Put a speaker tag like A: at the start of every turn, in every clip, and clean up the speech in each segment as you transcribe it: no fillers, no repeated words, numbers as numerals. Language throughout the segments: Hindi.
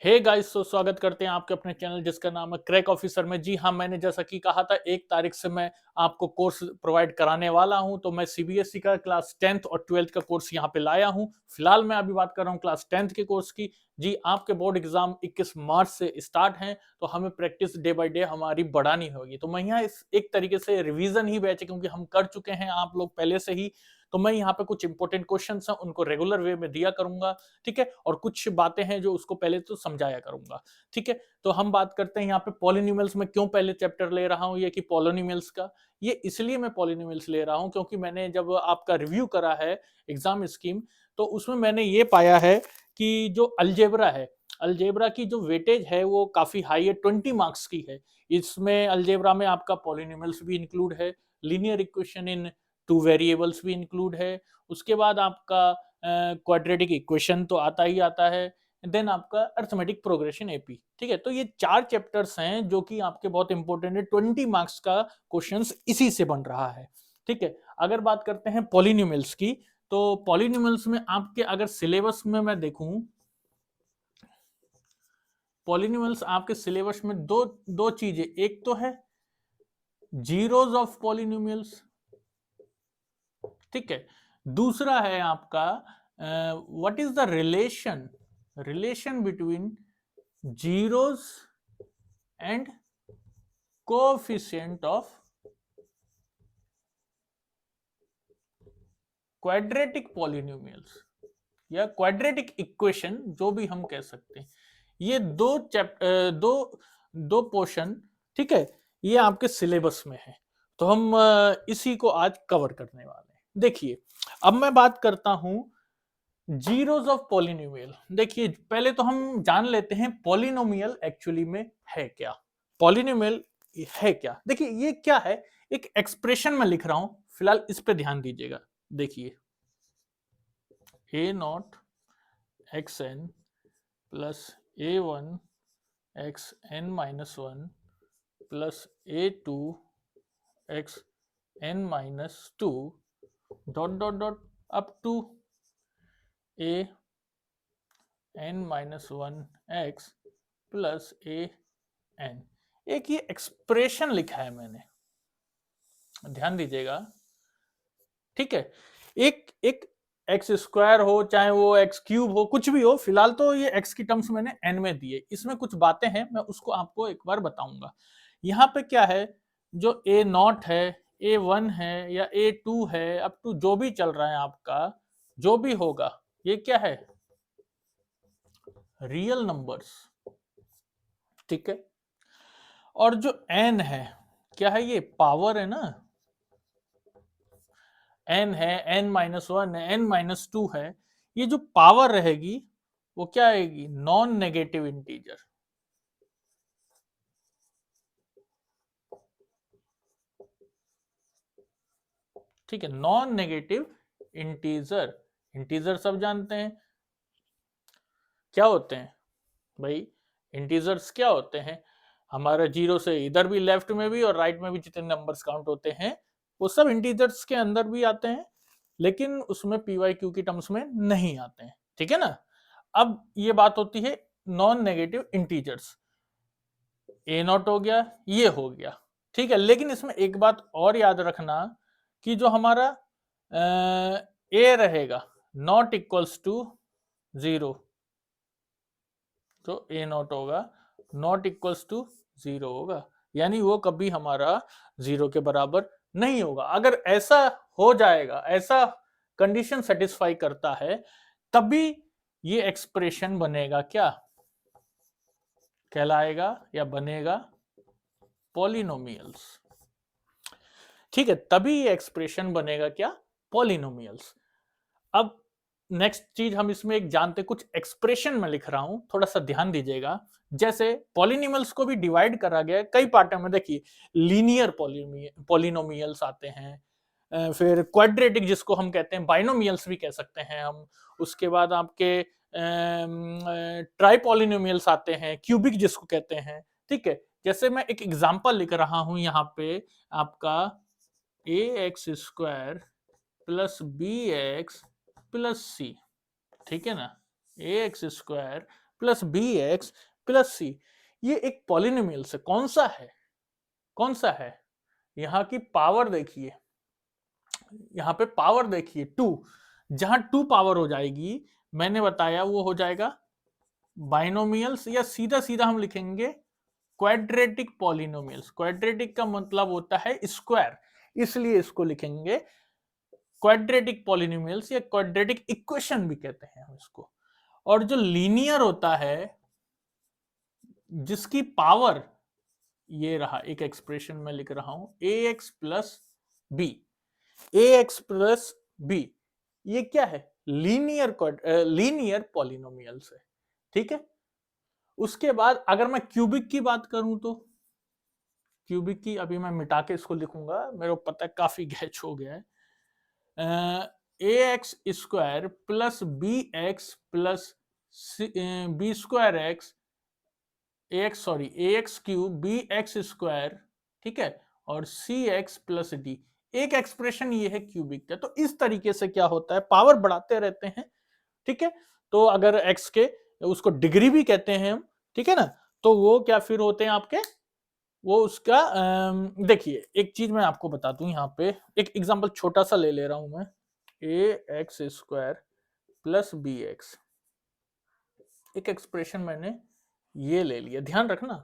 A: हे गाइस, तो स्वागत करते हैं आपके अपने चैनल जिसका नाम है क्रैक ऑफिसर में। जी हाँ, मैंने जैसा कि कहा था 1 तारीख से मैं आपको कोर्स प्रोवाइड कराने वाला हूं। तो मैं सीबीएसई का क्लास 10th और 12th का कोर्स यहां पे लाया हूं। फिलहाल मैं अभी बात कर रहा हूं क्लास 10th के कोर्स की। जी, आपके बोर्ड एग्जाम 21 मार्च से स्टार्ट हैं, तो हमें प्रैक्टिस डे बाय डे हमारी बढ़ानी होगी। तो मैं यहाँ इस एक तरीके से रिवीजन ही बैच है, क्योंकि हम कर चुके हैं आप लोग पहले से ही। तो मैं यहाँ पे कुछ इंपॉर्टेंट क्वेश्चन हैं उनको रेगुलर वे में दिया करूंगा, ठीक है। और कुछ बातें हैं जो उसको पहले तो समझाया करूंगा, ठीक है। तो हम बात करते हैं यहाँ पे पॉलिनोमियल्स में क्यों पहले चैप्टर ले रहा हूँ, ये कि पॉलिनोमियल्स का ये इसलिए मैं पॉलिनोमियल्स ले रहा हूँ क्योंकि मैंने जब आपका रिव्यू करा है एग्जाम स्कीम, तो उसमें मैंने ये पाया है कि जो अलजेब्रा है, अलजेब्रा की जो वेटेज है वो काफी हाई है, 20 मार्क्स की है। इसमें अलजेब्रा में आपका पॉलिनोमियल्स भी इंक्लूड है, लीनियर इक्वेशन इन 2 वेरिएबल्स भी इंक्लूड है, उसके बाद आपका क्वाड्रेटिक इक्वेशन तो आता ही आता है, देन आपका अर्थमेटिक प्रोग्रेशन एपी, ठीक है। तो ये 4 चैप्टर्स हैं जो कि आपके बहुत इंपॉर्टेंट है, 20 मार्क्स का क्वेश्चंस इसी से बन रहा है, ठीक है। अगर बात करते हैं पॉलिनोमियल्स की, तो पॉलिनोमियल्स में आपके अगर सिलेबस में मैं देखूं, पॉलिनोमियल्स आपके सिलेबस में दो दो चीजें, एक तो है जीरोज ऑफ पॉलिनोमियल्स, ठीक है। दूसरा है आपका what is the relation relation between zeros and coefficient of quadratic polynomials या क्वाड्रेटिक इक्वेशन, जो भी हम कह सकते हैं। ये दो पोर्शन, ठीक है, ये आपके सिलेबस में है। तो हम इसी को आज कवर करने वाले हैं। देखिए, अब मैं बात करता हूं जीरोज ऑफ पॉलिनोमियल। देखिए, पहले तो हम जान लेते हैं पॉलिनोमियल एक्चुअली में है क्या। पॉलिनोमियल है क्या, देखिए ये क्या है, एक एक्सप्रेशन में लिख रहा हूं, फिलहाल इस पे ध्यान दीजिएगा। देखिए, A naught X N plus A one X N minus one plus A two X N minus two dot dot dot up to A N minus one X plus A N. एक ये एक्सप्रेशन लिखा है मैंने, ध्यान दीजिएगा, ठीक है। एक एक एक्स स्क्वायर हो, चाहे वो एक्स क्यूब हो, कुछ भी हो, फिलहाल तो ये एक्स की टर्म्स मैंने एन में दिए। इसमें कुछ बातें हैं, मैं उसको आपको एक बार बताऊंगा। यहाँ पे क्या है, जो ए नॉट है, ए वन है या ए टू है, अप टू जो भी चल रहा है आपका, जो भी होगा, ये क्या है, रियल नंबर्स, ठीक है। और जो एन है, क्या है, ये पावर है ना, एन है, एन माइनस वन है, एन माइनस टू है। ये जो पावर रहेगी वो क्या आएगी, नॉन नेगेटिव इंटीजर, ठीक है। नॉन नेगेटिव इंटीजर, इंटीजर सब जानते हैं क्या होते हैं भाई। इंटीजर्स क्या होते हैं, हमारा जीरो से इधर भी, लेफ्ट में भी और राइट में भी जितने नंबर्स काउंट होते हैं, वो सब इंटीजर्स के अंदर भी आते हैं, लेकिन उसमें पीवाई क्यू की टर्म्स में नहीं आते हैं, ठीक है ना। अब ये बात होती है non negative integers, A not हो गया, ये हो गया, ठीक है। लेकिन इसमें एक बात और याद रखना कि जो हमारा ए रहेगा नॉट इक्वल्स टू जीरो, तो ए नॉट होगा नॉट इक्वल्स टू जीरो होगा, यानी वो कभी हमारा जीरो के बराबर नहीं होगा। अगर ऐसा हो जाएगा, ऐसा कंडीशन सेटिस्फाई करता है, तभी ये एक्सप्रेशन बनेगा, क्या कहलाएगा या बनेगा, पॉलिनोमियल्स, ठीक है। तभी ये एक्सप्रेशन बनेगा क्या, पॉलिनोमियल्स। अब नेक्स्ट चीज हम इसमें एक जानते, कुछ एक्सप्रेशन में लिख रहा हूं, थोड़ा सा ध्यान दीजिएगा। जैसे पॉलिनोमियल्स को भी डिवाइड करा गया है कई पार्टों में। देखिए, लीनियर पॉलिनोमियल्स आते हैं, फिर क्वाड्रेटिक जिसको हम कहते हैं, बाइनोमियल्स भी कह सकते हैं हम। उसके बाद आपके ट्राई पॉलिनोमियल्स आते हैं, क्यूबिक जिसको कहते हैं, ठीक है। जैसे मैं एक एग्जांपल लिख रहा हूं यहाँ पे, आपका A X square plus B X plus C, ठीक है ना, A X square plus B X plus C, ये एक पॉलिनोमियल है। कौन सा है, कौन सा है? यहां की पावर देखिए, यहां पे पावर देखिए 2, जहां 2 पावर हो जाएगी, मैंने बताया वो हो जाएगा बाइनोमियल्स, या सीधा सीधा हम लिखेंगे क्वाड्रेटिक पॉलिनोमियल्स। क्वाड्रेटिक का मतलब होता है स्क्वायर, इसलिए इसको लिखेंगे क्वाड्रेटिक पॉलिनोमियल्स, या क्वाड्रेटिक इक्वेशन भी कहते हैं हम इसको। और जो लीनियर होता है, जिसकी पावर ये रहा, एक एक्सप्रेशन में लिख रहा हूं ए एक्स प्लस बी, ए एक्स प्लस बी, ये क्या है? लीनियर पॉलिनोमियल्स है, ठीक है। उसके बाद अगर मैं क्यूबिक की बात करूं तो क्यूबिक की अभी मैं मिटा के इसको लिखूंगा, मेरे को पता है काफी गैच हो गया है। A X square plus B X plus B square X, A X cube B X square, ठीक है, और सी एक्स प्लस डी। एक एक्सप्रेशन ये है क्यूबिक का। तो इस तरीके से क्या होता है, पावर बढ़ाते रहते हैं, ठीक है। तो अगर एक्स के, उसको डिग्री भी कहते हैं हम, ठीक है ना, तो वो क्या फिर होते हैं आपके, वो उसका देखिए एक चीज मैं आपको बता दूं, यहाँ पे एक एग्जांपल छोटा सा ले ले रहा हूं मैं, A X square plus B X, एक एक्सप्रेशन मैंने ये ले लिया, ध्यान रखना,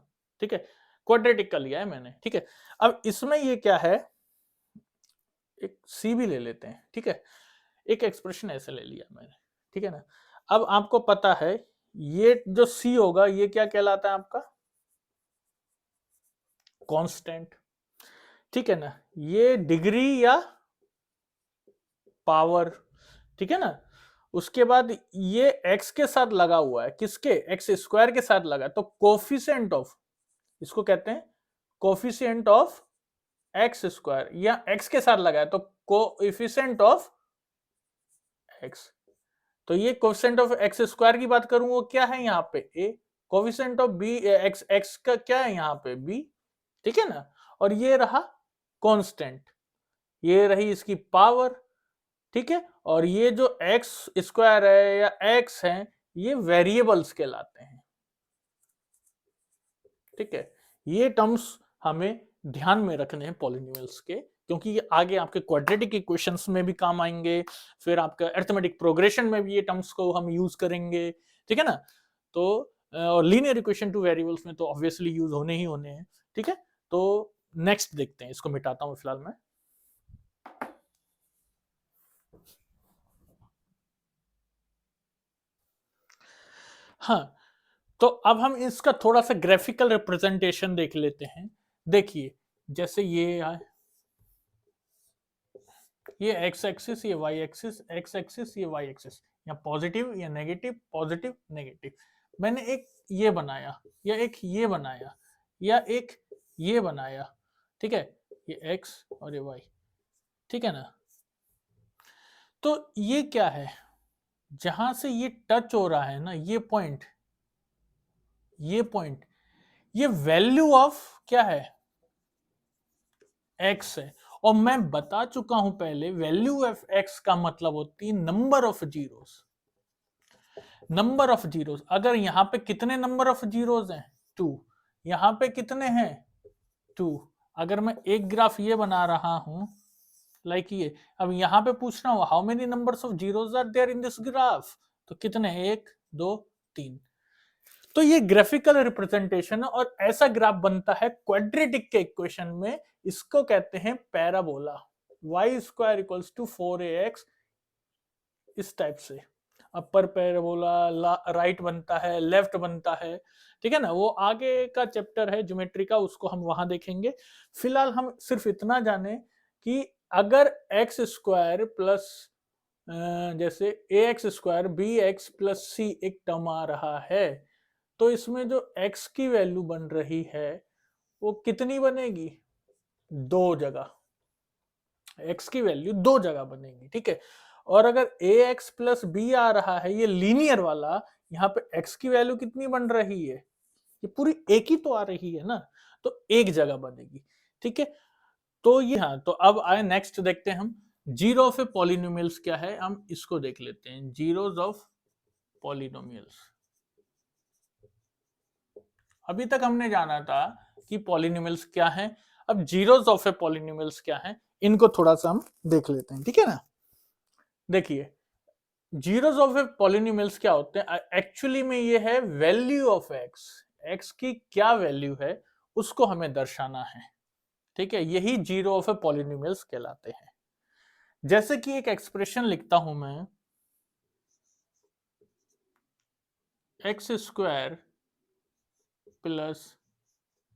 A: ठीक है, क्वाड्रेटिक का लिया है मैंने, ठीक है। अब इसमें ये क्या है, एक सी भी ले लेते हैं, ठीक है, एक एक्सप्रेशन ऐसे ले लिया मैंने, ठीक है ना। अब आपको पता है ये जो सी होगा ये क्या कहलाता है आपका, कांस्टेंट, ठीक है ना, ये डिग्री या पावर, ठीक है ना। उसके बाद ये x के साथ लगा हुआ है, किसके, एक्स स्क्वायर के साथ लगा, तो कोफिशिएंट ऑफ, इसको कहते हैं कोफिशिएंट ऑफ एक्स स्क्वायर, या x के साथ लगा है तो कोएफिशिएंट ऑफ x। तो ये कोफिशिएंट ऑफ एक्स स्क्वायर की बात करूं, वो क्या है यहाँ पे a, coefficient of b x, x का क्या है यहाँ पे b, ठीक है ना। और ये रहा कांस्टेंट, ये रही इसकी पावर, ठीक है। और ये जो एक्स स्क्वायर है या एक्स है, ये वेरिएबल्स कहलाते हैं, ठीक है। ये टर्म्स हमें ध्यान में रखने हैं पॉलिनोमियल्स के, क्योंकि ये आगे आपके क्वाड्रेटिक इक्वेशंस में भी काम आएंगे, फिर आपका अरिथमेटिक प्रोग्रेशन में भी ये टर्म्स को हम यूज करेंगे, ठीक है ना। तो और लीनियर इक्वेशन टू वेरिएबल्स में तो ऑब्वियसली यूज होने ही होने हैं, ठीक है। तो नेक्स्ट देखते हैं, इसको मिटाता हूं फिलहाल मैं। हाँ, तो अब हम इसका थोड़ा सा ग्राफिकल रिप्रेजेंटेशन देख लेते हैं। देखिए जैसे ये एक्स एक्सिस, ये वाई एक्सिस, एक्स एक्सिस, ये वाई एक्सिस, या पॉजिटिव या नेगेटिव, पॉजिटिव नेगेटिव। मैंने एक ये बनाया, या एक ये बनाया, या एक ये बनाया, ठीक है, ये एक्स और ये वाई, ठीक है ना। तो ये क्या है, जहां से ये टच हो रहा है ना, ये पॉइंट, ये पॉइंट, ये वैल्यू ऑफ क्या है, एक्स है। और मैं बता चुका हूं पहले, वैल्यू ऑफ एक्स का मतलब होती है number of zeros, number of zeros. अगर यहां पे कितने नंबर ऑफ जीरोस हैं, 2, यहां पे कितने हैं, 2। अगर मैं एक ग्राफ ये बना रहा हूं लाइक ये, अब यहां पे पूछ रहा हूं how many numbers of zeros are there in this graph, तो कितने, 1 2 3। तो ये ग्राफिकल रिप्रेजेंटेशन है, और ऐसा ग्राफ बनता है क्वाड्रेटिक के इक्वेशन में, इसको कहते हैं parabola, y square equals to 4ax, इस टाइप से अपर पैराबोला राइट बनता है, लेफ्ट बनता है, ठीक है ना। वो आगे का चैप्टर है ज्योमेट्री का, उसको हम वहां देखेंगे। फिलहाल हम सिर्फ इतना जाने कि अगर एक्स स्क्वायर प्लस जैसे A X square B X plus C एक टर्म आ रहा है, तो इसमें जो x की वैल्यू बन रही है वो कितनी बनेगी, 2 जगह, x की वैल्यू 2 जगह बनेगी, ठीक है। और अगर ax प्लस बी आ रहा है, ये लीनियर वाला, यहाँ पे x की वैल्यू कितनी बन रही है, ये पूरी एक ही तो आ रही है ना, तो एक जगह बनेगी, ठीक है। तो ये, हाँ, तो अब आए नेक्स्ट देखते हैं हम जीरो ऑफ ए पॉलिनोमियल्स क्या है, हम इसको देख लेते हैं, जीरोस ऑफ पॉलिनोमियल्स। अभी तक हमने जाना था कि पॉलिनोमियल्स क्या हैं, अब जीरोस ऑफ ए पॉलिनोमियल्स क्या हैं, इनको थोड़ा सा हम देख लेते हैं, ठीक है ना। देखिए जीरोस ऑफ ए पॉलिनोमियल्स क्या होते हैं, एक्चुअली में ये है वैल्यू ऑफ एक्स, एक्स की क्या वैल्यू है उसको हमें दर्शाना है, ठीक है, यही जीरो ऑफ ए पॉलिनोमियल्स कहलाते हैं। जैसे कि एक एक्सप्रेशन लिखता हूं मैं, x square plus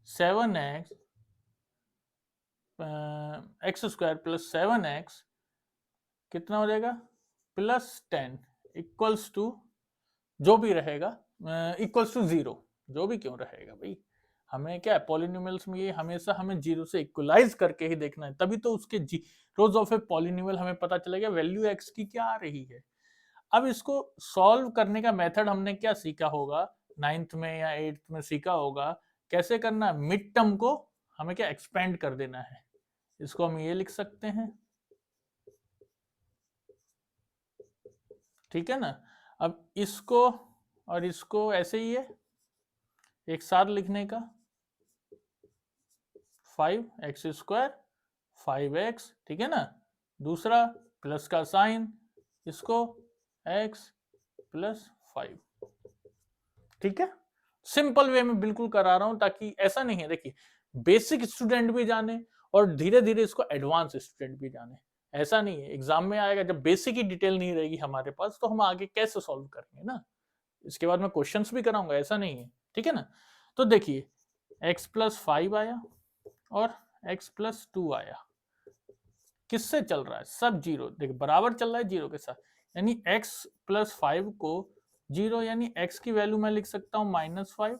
A: 7x x square plus 7x कितना हो जाएगा प्लस 10 इक्वल्स टू जो भी रहेगा इक्वल्स टू 0, जो भी क्यों रहेगा भाई, हमें क्या है पॉलिनोमियल्स में ये हमेशा हमें जीरो से इक्वलाइज करके ही देखना है, तभी तो उसके जीरोस ऑफ ए पॉलिनोमियल हमें पता चलेगा वैल्यू एक्स की क्या आ रही है। अब इसको सॉल्व करने का मेथड हमने क्या सीखा होगा, नाइन्थ में या एट्थ में सीखा होगा, कैसे करना, मिड टर्म को हमें क्या एक्सपेंड कर देना है, इसको हम ये लिख सकते हैं, ठीक है ना। अब इसको और इसको ऐसे ही है एक साथ लिखने का, 5x स्क्वायर 5x, ठीक है ना, दूसरा प्लस का साइन, इसको x प्लस 5, ठीक है, सिंपल वे में बिल्कुल करा रहा हूं ताकि ऐसा नहीं है, देखिए बेसिक स्टूडेंट भी जाने और धीरे धीरे इसको एडवांस स्टूडेंट भी जाने, ऐसा नहीं है एग्जाम में आएगा जब बेसिक ही डिटेल नहीं रहेगी हमारे पास तो हम आगे कैसे सॉल्व करेंगे ना, इसके बाद मैं क्वेश्चंस भी कराऊंगा, ऐसा नहीं है, ठीक है ना। तो देखिए x प्लस 5 आया और x प्लस 2 आया, किससे चल रहा है, सब जीरो, देखिए बराबर चल रहा है जीरो के साथ, यानी x प्लस 5 को जीरो, यानी x की वैल्यू मैं लिख सकता हूं -5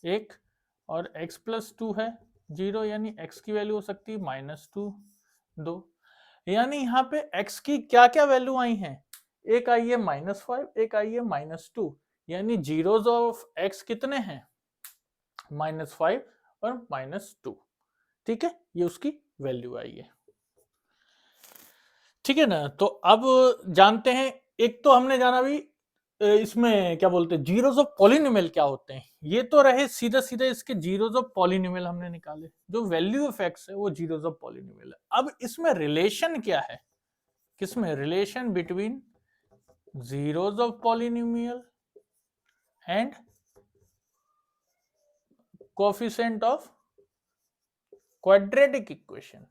A: एक, और x प्लस 2 है जीरो, यानी x की वैल्यू हो सकती है -2 2, यानी यहाँ पे x की क्या क्या वैल्यू आई हैं, एक आई है -5 एक आई है -2, यानी जीरोस ऑफ x कितने हैं -5 और -2, ठीक है, ये उसकी वैल्यू आई है, ठीक है ना। तो अब जानते हैं, एक तो हमने जाना भी इसमें क्या बोलते हैं जीरोस ऑफ पॉलिनोमियल क्या होते हैं, ये तो रहे सीधे सीधे इसके जीरोस ऑफ पॉलिनोमियल हमने निकाले, जो वैल्यू ऑफ एक्स है वो जीरोस ऑफ पॉलिनोमियल है। अब इसमें रिलेशन क्या है, किसमें relation between zeros of polynomial and coefficient of quadratic equation.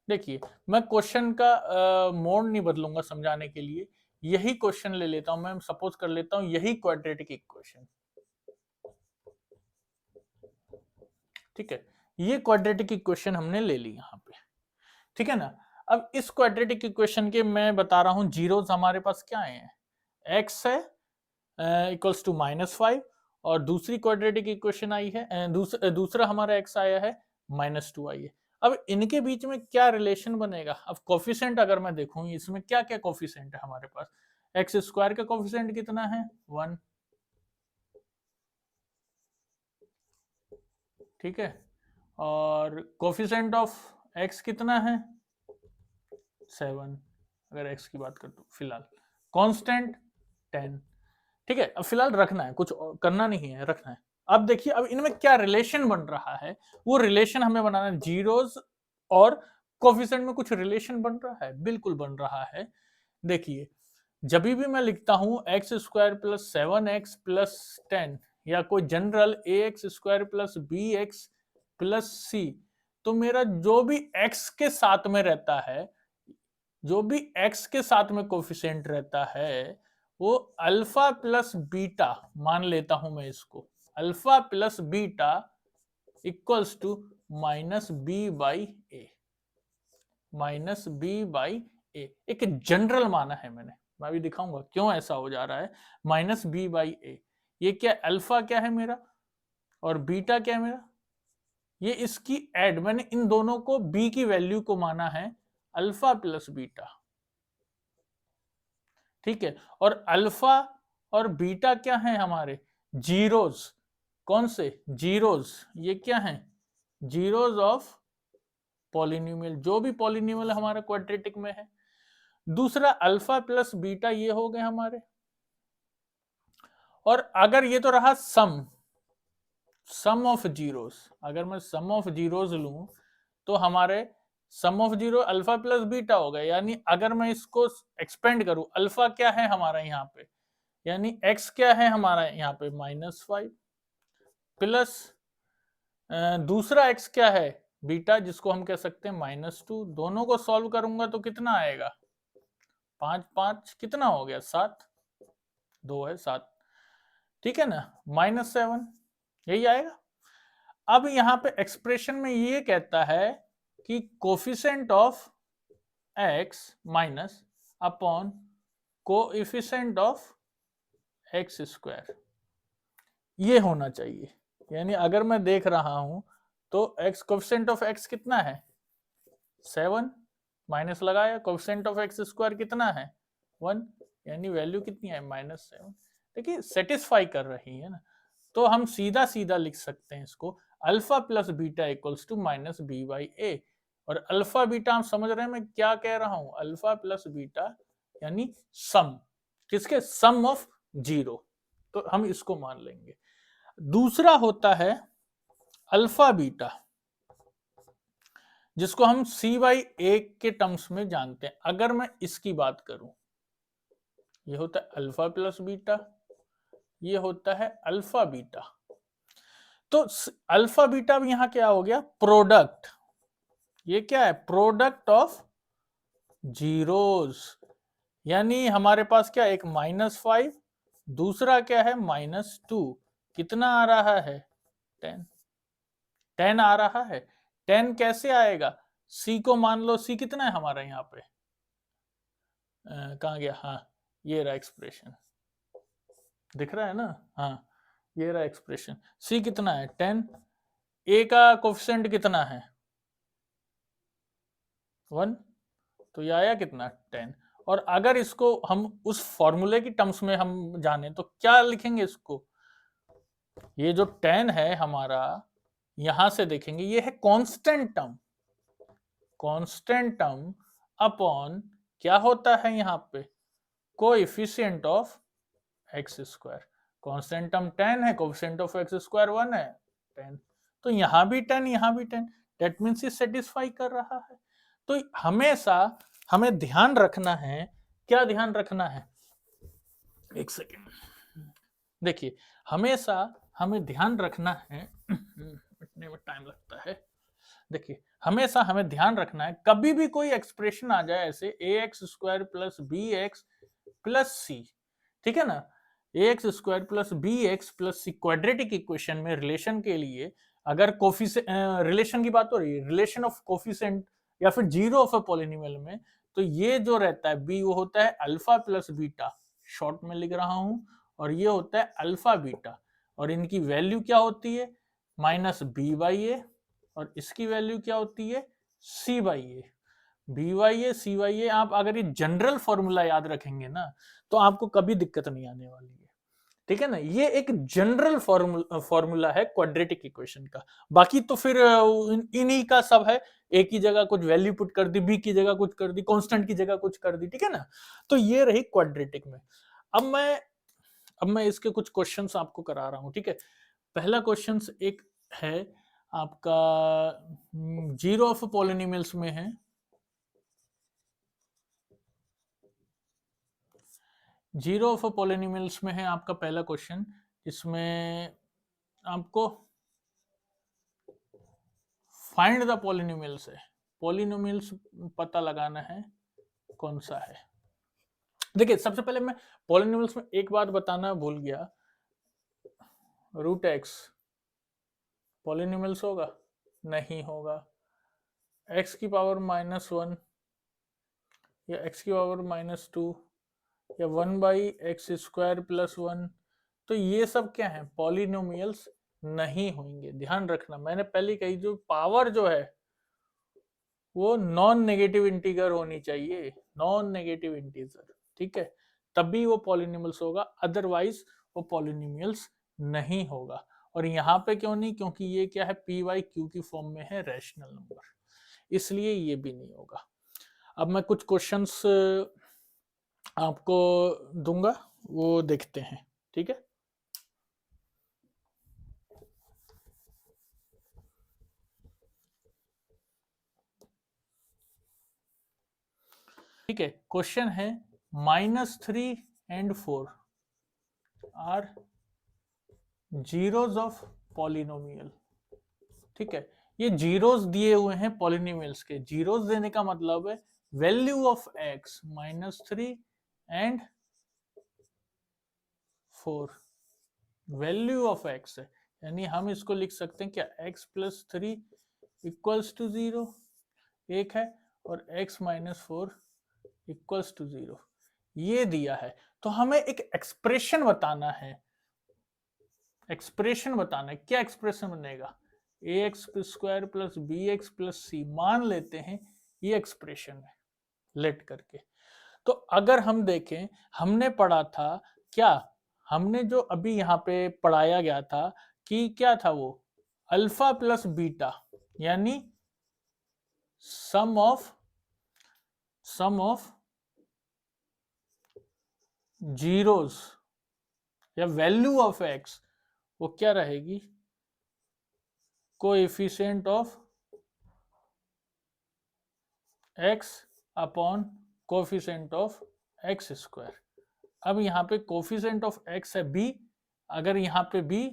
A: देखिए मैं क्वेश्चन का मोड नहीं बदलूंगा समझाने के लिए, यही क्वेश्चन ले लेता हूं मैं, सपोज कर लेता हूं यही क्वाड्रेटिक इक्वेशन, ठीक है, ये क्वाड्रेटिक इक्वेशन हमने ले ली यहां पे, ठीक है ना। अब इस क्वाड्रेटिक इक्वेशन के मैं बता रहा हूं जीरोस हमारे पास क्या आए हैं, x है इक्वल्स टू -5 और दूसरी क्वाड्रेटिक इक्वेशन आई है दूसरा हमारा x आया है -2 आई है। अब इनके बीच में क्या रिलेशन बनेगा, अब कोफिशिएंट अगर मैं देखूं इसमें क्या क्या कोफिशिएंट है हमारे पास, एक्स स्क्वायर का कोफिशिएंट कितना है 1, ठीक है, और कोफिशिएंट ऑफ x कितना है 7, अगर x की बात कर तो फिलहाल कांस्टेंट 10, ठीक है, अब फिलहाल रखना है, कुछ करना नहीं है, रखना है। अब देखिए अब इनमें क्या रिलेशन बन रहा है, वो रिलेशन हमें बनाना है, जीरोस और कोफिशिएंट में कुछ रिलेशन बन रहा है, बिल्कुल बन रहा है। देखिए जब भी मैं लिखता हूं x square plus 7x plus 10 या कोई general A X square plus B X plus C, तो मेरा जो भी x के साथ में रहता है, जो भी x के साथ में कोफिशिएंट रहता है वो अल्फा प्लस बीटा मान लेता हूं मैं इसको, alpha plus beta equals to -b/a, -b/a एक जनरल माना है मैंने, मैं अभी दिखाऊंगा क्यों ऐसा हो जा रहा है, -b/a, ये क्या अल्फा क्या है मेरा और बीटा क्या है मेरा, ये इसकी एड, मैंने इन दोनों को b की वैल्यू को माना है अल्फा प्लस बीटा, ठीक है, और अल्फा और बीटा क्या है हमारे जीरोस, कौन से जीरोस, ये क्या है जीरोस ऑफ पॉलिनोमियल, जो भी पॉलिनोमियल हमारा क्वाड्रेटिक में है। दूसरा अल्फा प्लस बीटा ये हो गए हमारे और अगर ये तो रहा सम ऑफ जीरोस, अगर मैं सम ऑफ जीरोस लूं तो हमारे sum of zero alpha plus beta होगा, यानी अगर मैं इसको एक्सपेंड करूं, अल्फा क्या है हमारा यहाँ पे, यानी एक्स क्या है हमारा यहाँ पे -5 प्लस दूसरा एक्स क्या है बीटा, जिसको हम कह सकते हैं -2। दोनों को सॉल्व करूंगा तो कितना आएगा, 5 5 कितना हो गया 7, 2 है 7, ठीक है ना, -7 यही आएगा। अब यहाँ पे एक्सप्रेशन में ये कहता है कि coefficient of x minus upon coefficient of x square, ये होना चाहिए। यानी अगर मैं देख रहा हूं तो एक्स कोफिशिएंट ऑफ एक्स कितना है 7, माइनस लगाया, कोफिशिएंट ऑफ एक्स स्क्वायर कितना है 1, यानी वैल्यू कितनी है -7। देखिए सेटिस्फाई कर रही है ना, तो हम सीधा सीधा लिख सकते हैं इसको, alpha plus beta equals to minus B by A. और अल्फा बीटा आप समझ रहे हैं मैं क्या कह रहा हूं, अल्फा प्लस बीटा यानी सम, किसके, सम ऑफ जीरो, तो हम इसको मान लेंगे। दूसरा होता है अल्फा बीटा, जिसको हम सी बाई ए के टर्म्स में जानते हैं। अगर मैं इसकी बात करूं, ये होता है अल्फा प्लस बीटा, ये होता है अल्फा बीटा। तो अल्फा बीटा भी यहां क्या हो गया, प्रोडक्ट, ये क्या है, प्रोडक्ट ऑफ जीरोस, यानी हमारे पास क्या, एक -5, दूसरा क्या है -2, कितना आ रहा है 10, 10 आ रहा है। 10 कैसे आएगा, सी को मान लो, सी कितना है हमारा यहाँ पे, कहाँ गया, हाँ ये रहा एक्सप्रेशन, दिख रहा है ना, हाँ ये रहा एक्सप्रेशन, सी कितना है 10, ए का कोफिशिएंट कितना है 1, तो ये आया कितना 10। और अगर इसको हम उस फॉर्मूले की टर्म्स में हम जाने तो क्या लिखेंगे इसको, ये जो 10 है हमारा, यहां से देखेंगे ये है constant term, constant term upon क्या होता है यहाँ पे, coefficient of x square. Constant term 10 है, कोएफिशिएंट ऑफ एक्स स्क्वायर 1 है 10, तो यहां भी 10 यहां भी 10, दैट मींस ये सेटिस्फाई कर रहा है। तो हमेशा हमें ध्यान रखना है, क्या ध्यान रखना है, एक सेकेंड, देखिए हमेशा हमें ध्यान रखना है इतने में टाइम लगता है, देखिए हमेशा हमें ध्यान रखना है, कभी भी कोई एक्सप्रेशन आ जाए ऐसे A X square plus B X plus C, ठीक है ना, A X square plus B X plus C quadratic equation में रिलेशन के लिए अगर कोफिशिएंट रिलेशन की बात हो रही है, रिलेशन ऑफ कोफिशिएंट या फिर जीरो ऑफ अ पॉलिनोमियल में, तो ये जो रहता है बी, वो होता है अल्फा प्लस बीटा, शॉर्ट में लिख रहा हूं, और ये होता है अल्फा बीटा, और इनकी वैल्यू क्या होती है माइनस बी बाई ए, और इसकी वैल्यू क्या होती है C by A. B by A C by A, आप अगर ये जनरल फॉर्मूला याद रखेंगे ना तो आपको कभी दिक्कत नहीं आने वाली है, ठीक है ना, ये एक जनरल फॉर्मूला है क्वाड्रेटिक इक्वेशन का। बाकी तो फिर इन्हीं का सब है, ए की जगह कुछ वैल्यू पुट कर दी, बी की जगह कुछ कर दी, कांस्टेंट की जगह कुछ कर दी, ठीक है ना, तो ये रही क्वाड्रेटिक में। अब मैं इसके कुछ क्वेश्चंस आपको करा रहा हूं, ठीक है। पहला क्वेश्चन एक है आपका जीरो ऑफ पॉलिनोमियल्स में है, जीरो ऑफ पॉलिनोमियल्स में है आपका पहला क्वेश्चन, इसमें आपको फाइंड द पॉलिनोमियल्स है, पॉलिनोमियल्स पता लगाना है कौन सा है। देखिए सबसे पहले मैं पॉलिनोमियल्स में एक बात बताना भूल गया, रूट एक्स पॉलिनोमियल्स होगा, नहीं होगा, एक्स की पावर -1 या एक्स की पावर -2 या 1/x² प्लस 1, तो ये सब क्या है पॉलिनोमियल्स नहीं होंगे। ध्यान रखना, मैंने पहले कही जो पावर जो है वो नॉन नेगेटिव इंटीजर होनी चाहिए, नॉन नेगेटिव इंटीजर, ठीक है, तभी वो पॉलिनोमियल्स होगा, अदरवाइज वो पॉलिनोमियल्स नहीं होगा। और यहाँ पे क्यों नहीं, क्योंकि ये क्या है पी वाई क्यू की फॉर्म में है रैशनल नंबर, इसलिए ये भी नहीं होगा। अब मैं कुछ क्वेश्चंस आपको दूंगा, वो देखते हैं, ठीक है। ठीक है, क्वेश्चन है -3 and 4 are zeros of polynomial. ठीक है, ये जीरोज दिए हुए हैं पॉलिनोमियल्स के। जीरोज देने का मतलब है value of x -3 and 4, value of x है, यानी हम इसको लिख सकते हैं क्या, x + 3 इक्वल्स टू 0 एक है, और x - 4 इक्वल्स टू 0 ये दिया है। तो हमें एक एक्सप्रेशन बताना है। एक्सप्रेशन बताना है, क्या एक्सप्रेशन बनेगा, ax² + bx + c मान लेते हैं ये एक्सप्रेशन है लेट करके। तो अगर हम देखें, हमने पढ़ा था क्या, हमने जो अभी यहाँ पे पढ़ाया गया था कि क्या था वो, अल्फा प्लस बीटा, यानी सम ऑफ जीरोस या वैल्यू ऑफ एक्स, वो क्या रहेगी, coefficient of x upon coefficient of x²। अब यहाँ पे कोएफिशिएंट ऑफ x है b, अगर यहाँ पे b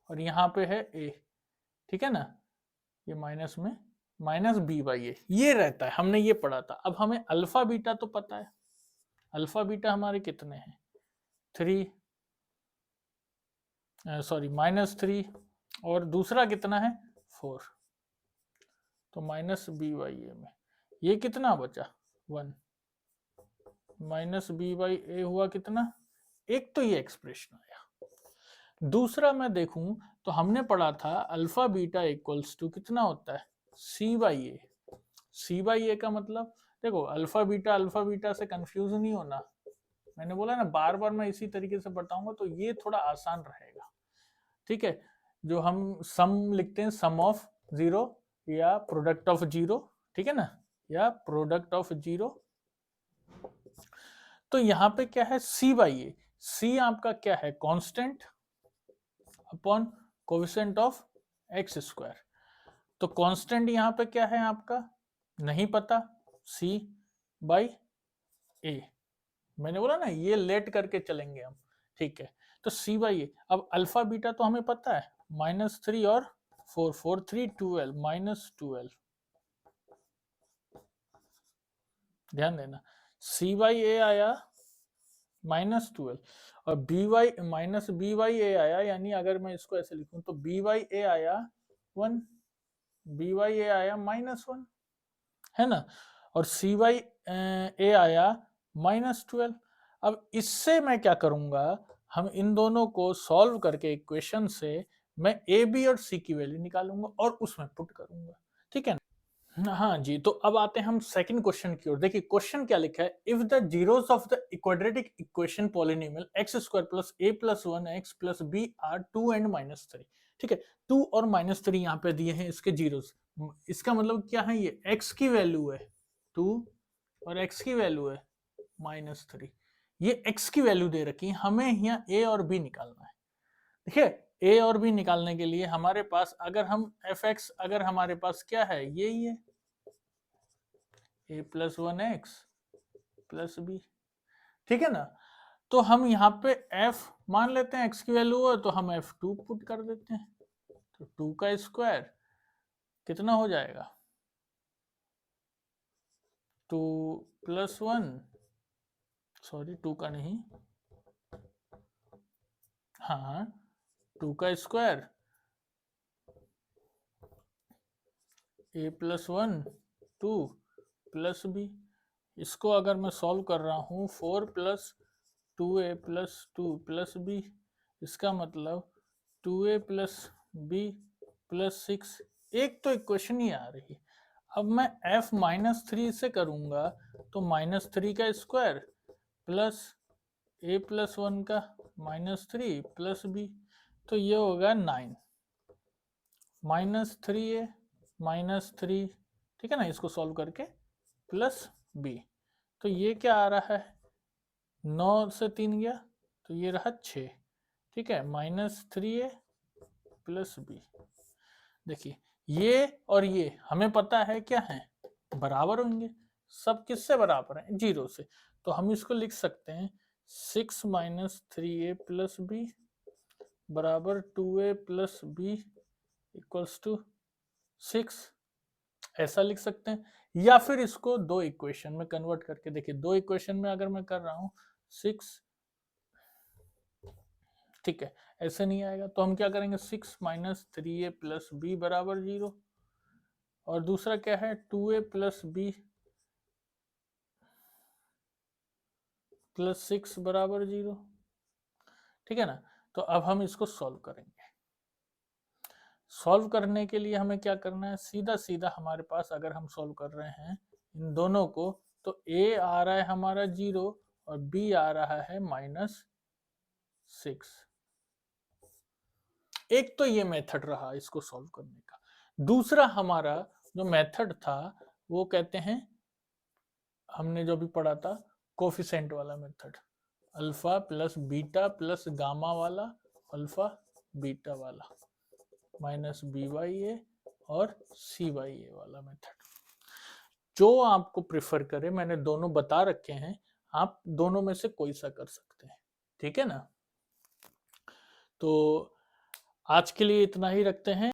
A: और यहाँ पे है a, ठीक है ना, ये माइनस में -b/a ये रहता है, हमने ये पढ़ा था। अब हमें अल्फा बीटा तो पता है, अल्फा बीटा हमारे कितने हैं, 3 सॉरी -3, और दूसरा कितना है 4, तो -b/a में ये कितना बचा 1, -b/a हुआ कितना, एक तो ये एक्सप्रेशन आया। दूसरा मैं देखूं तो हमने पढ़ा था अल्फा बीटा इक्वल्स टू कितना होता है, c/a। c/a का मतलब देखो, अल्फा बीटा से कंफ्यूज नहीं होना, मैंने बोला ना बार बार मैं इसी तरीके से बताऊंगा तो ये थोड़ा आसान रहेगा। ठीक है, जो हम सम लिखते हैं, सम ऑफ 0 या प्रोडक्ट ऑफ 0, ठीक है ना, या प्रोडक्ट ऑफ 0। तो यहाँ पे क्या है c/a, c आपका क्या है, constant upon coefficient of x²। तो कांस्टेंट यहाँ पे क्या है आपका, नहीं पता, c/a, मैंने बोला ना ये लेट करके चलेंगे हम। ठीक है, तो c/a, अब अल्फा बीटा तो हमें पता है, -3 और 4, 4 3 12 -12, ध्यान देना, c/a आया -12 और b/a आया, यानी अगर मैं इसको ऐसे लिखूं तो b/a आया 1, b/a आया -1, है ना, और c/a आया -12। अब इससे मैं क्या करूंगा, हम इन दोनों को सॉल्व करके इक्वेशन से मैं a b और c की वैल्यू निकालूंगा और उसमें पुट करूंगा। ठीक है ना, हाँ जी। तो अब आते हैं हम सेकंड क्वेश्चन की ओर। देखिए क्वेश्चन क्या लिखा है, if the zeros of the quadratic equation polynomial x² + a + 1x + b are 2 and -3। ठीक है, 2 और -3 यहाँ पे दिए हैं इसके जीरोस, इसका मतलब क्या है, ये x की वैल्यू है 2 और x की वैल्यू है -3, ये x की वैल्यू दे रखी है, हमें यहाँ a और b निकालना है। देखिए a और b निकालने के लिए हमारे पास, अगर हम fx, अगर हमारे पास क्या है, ये ही है a + 1x + b, ठीक है ना। तो हम यहाँ पे f मान लेते हैं, x की वैल्यू है तो हम f2 पुट कर देते हैं, तो 2 का स्क्वायर कितना हो जाएगा, 2 + 1, सॉरी 2 का नहीं, हाँ 2 का स्क्वायर a + 1 2 + b, इसको अगर मैं सॉल्व कर रहा हूँ 4 + 2a + 2 + b, इसका मतलब 2a + b + 6, एक तो इक्वेशन ही आ रही है। अब मैं f -3 से करूंगा तो -3 का स्क्वायर प्लस a + 1 का -3 + b, तो ये होगा 9 -3a -3, ठीक है ना, इसको सॉल्व करके प्लस b, तो ये क्या आ रहा है, 9 से 3 गया तो ये रहा 6, ठीक है, -3a + b। देखिए ये और ये हमें पता है क्या है, बराबर होंगे, सब किससे बराबर है? 0 से। तो हम इसको लिख सकते हैं 6 माइनस 3a प्लस बी बराबर 2a plus B equals to 6, ऐसा लिख सकते हैं। या फिर इसको दो इक्वेशन में कन्वर्ट करके देखिए, दो इक्वेशन में अगर मैं कर रहा हूं 6, ठीक है, ऐसे नहीं आएगा तो हम क्या करेंगे 6 माइनस 3a प्लस बी बराबर 0, और दूसरा क्या है 2a प्लस बी प्लस 6 बराबर 0, ठीक है ना। तो अब हम इसको सॉल्व करेंगे। सॉल्व करने के लिए हमें क्या करना है, सीधा सीधा हमारे पास अगर हम सॉल्व कर रहे हैं इन दोनों को, तो a आ रहा है हमारा 0 और b आ रहा है -6। एक तो ये मेथड रहा इसको सॉल्व करने का। दूसरा हमारा जो मेथड था वो कहते हैं, हमने जो भी पढ़ा था कोफिशिएंट वाला method, alpha plus beta plus gamma वाला, अल्फा बीटा वाला, माइनस बी बाई ए और सी बाई ए वाला मेथड। जो आपको प्रिफर करे, मैंने दोनों बता रखे हैं, आप दोनों में से कोई सा कर सकते हैं, ठीक है ना। तो आज के लिए इतना ही रखते हैं।